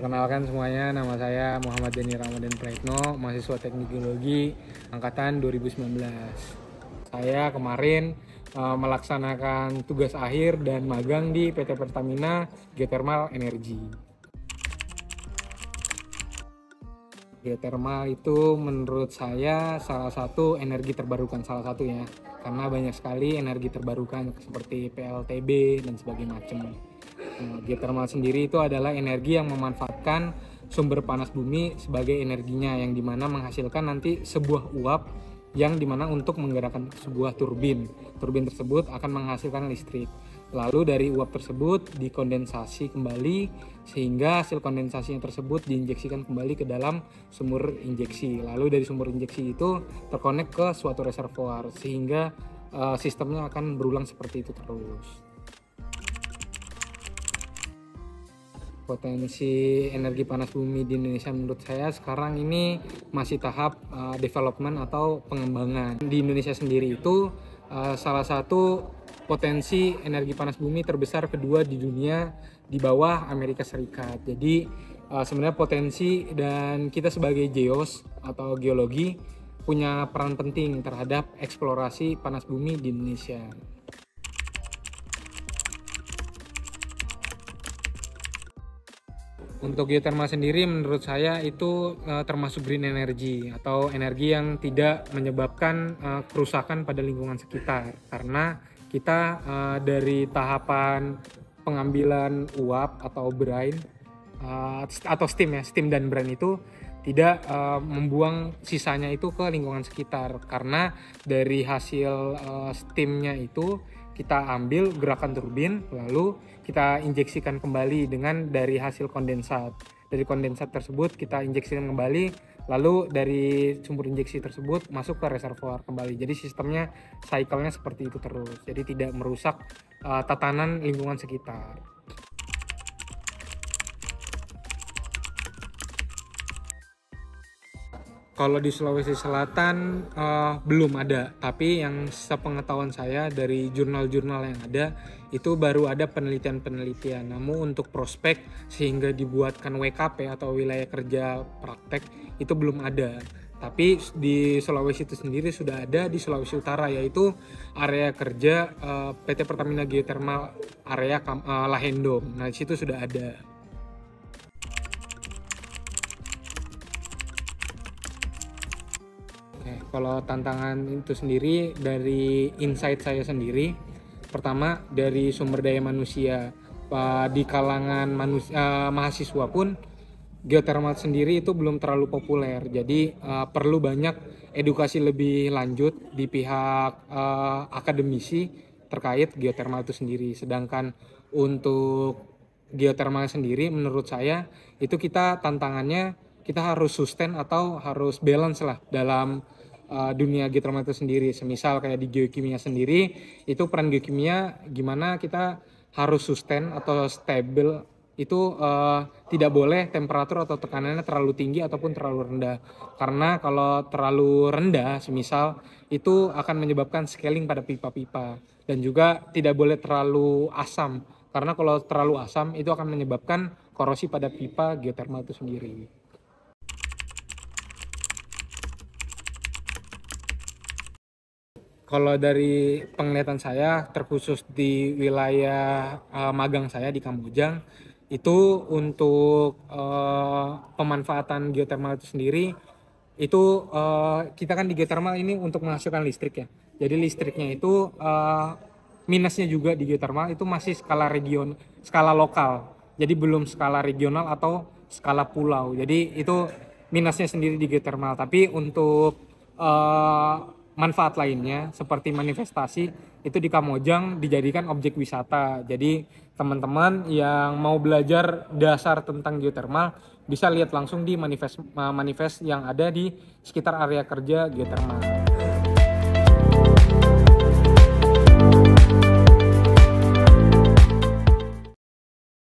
Perkenalkan semuanya, nama saya Muhammad Deni Ramadan Praetno, mahasiswa Teknik Geologi angkatan 2019. Saya kemarin melaksanakan tugas akhir dan magang di PT Pertamina Geothermal Energy. Geothermal itu menurut saya salah satu energi terbarukan, salah satunya, karena banyak sekali energi terbarukan seperti PLTB dan sebagainya macam. Geothermal sendiri itu adalah energi yang memanfaatkan sumber panas bumi sebagai energinya, yang dimana menghasilkan nanti sebuah uap yang dimana untuk menggerakkan sebuah turbin. Turbin tersebut akan menghasilkan listrik. Lalu dari uap tersebut dikondensasi kembali sehingga hasil kondensasinya tersebut diinjeksikan kembali ke dalam sumur injeksi. Lalu dari sumur injeksi itu terkonek ke suatu reservoir sehingga sistemnya akan berulang seperti itu terus. Potensi energi panas bumi di Indonesia menurut saya sekarang ini masih tahap development atau pengembangan. Di Indonesia sendiri itu salah satu potensi energi panas bumi terbesar kedua di dunia di bawah Amerika Serikat. Jadi sebenarnya potensi, dan kita sebagai geos atau geologi punya peran penting terhadap eksplorasi panas bumi di Indonesia. Untuk geothermal sendiri menurut saya itu termasuk green energy atau energi yang tidak menyebabkan kerusakan pada lingkungan sekitar, karena kita dari tahapan pengambilan uap atau brine atau steam dan brine itu tidak membuang sisanya itu ke lingkungan sekitar, karena dari hasil steamnya itu kita ambil gerakan turbin, lalu kita injeksikan kembali dengan dari hasil kondensat. Dari kondensat tersebut kita injeksikan kembali, lalu dari sumber injeksi tersebut masuk ke reservoir kembali. Jadi sistemnya, cycle-nya seperti itu terus. Jadi tidak merusak tatanan lingkungan sekitar. Kalau di Sulawesi Selatan belum ada, tapi yang sepengetahuan saya dari jurnal-jurnal yang ada itu baru ada penelitian-penelitian. Namun untuk prospek sehingga dibuatkan WKP atau wilayah kerja praktek itu belum ada. Tapi di Sulawesi itu sendiri sudah ada, di Sulawesi Utara, yaitu area kerja PT Pertamina Geothermal area Lahendom. Nah di situ sudah ada. Kalau tantangan itu sendiri dari insight saya sendiri, pertama dari sumber daya manusia. Di kalangan mahasiswa pun geothermal sendiri itu belum terlalu populer, jadi perlu banyak edukasi lebih lanjut di pihak akademisi terkait geothermal itu sendiri. Sedangkan untuk geothermal sendiri menurut saya itu tantangannya kita harus sustain atau harus balance lah dalam dunia geothermal itu sendiri. Semisal kayak di geokimia sendiri, itu peran geokimia gimana kita harus sustain atau stabil, itu tidak boleh temperatur atau tekanannya terlalu tinggi ataupun terlalu rendah. Karena kalau terlalu rendah, semisal itu akan menyebabkan scaling pada pipa-pipa. Dan juga tidak boleh terlalu asam, karena kalau terlalu asam itu akan menyebabkan korosi pada pipa geothermal itu sendiri. Kalau dari penglihatan saya, terkhusus di wilayah magang saya di Kamojang, itu untuk pemanfaatan geothermal itu sendiri, itu kita kan di geothermal ini untuk menghasilkan listrik ya. Jadi listriknya itu minusnya juga di geothermal itu masih skala lokal. Jadi belum skala regional atau skala pulau. Jadi itu minusnya sendiri di geothermal. Tapi untuk manfaat lainnya seperti manifestasi itu di Kamojang dijadikan objek wisata. Jadi teman-teman yang mau belajar dasar tentang geothermal bisa lihat langsung di manifest yang ada di sekitar area kerja geothermal.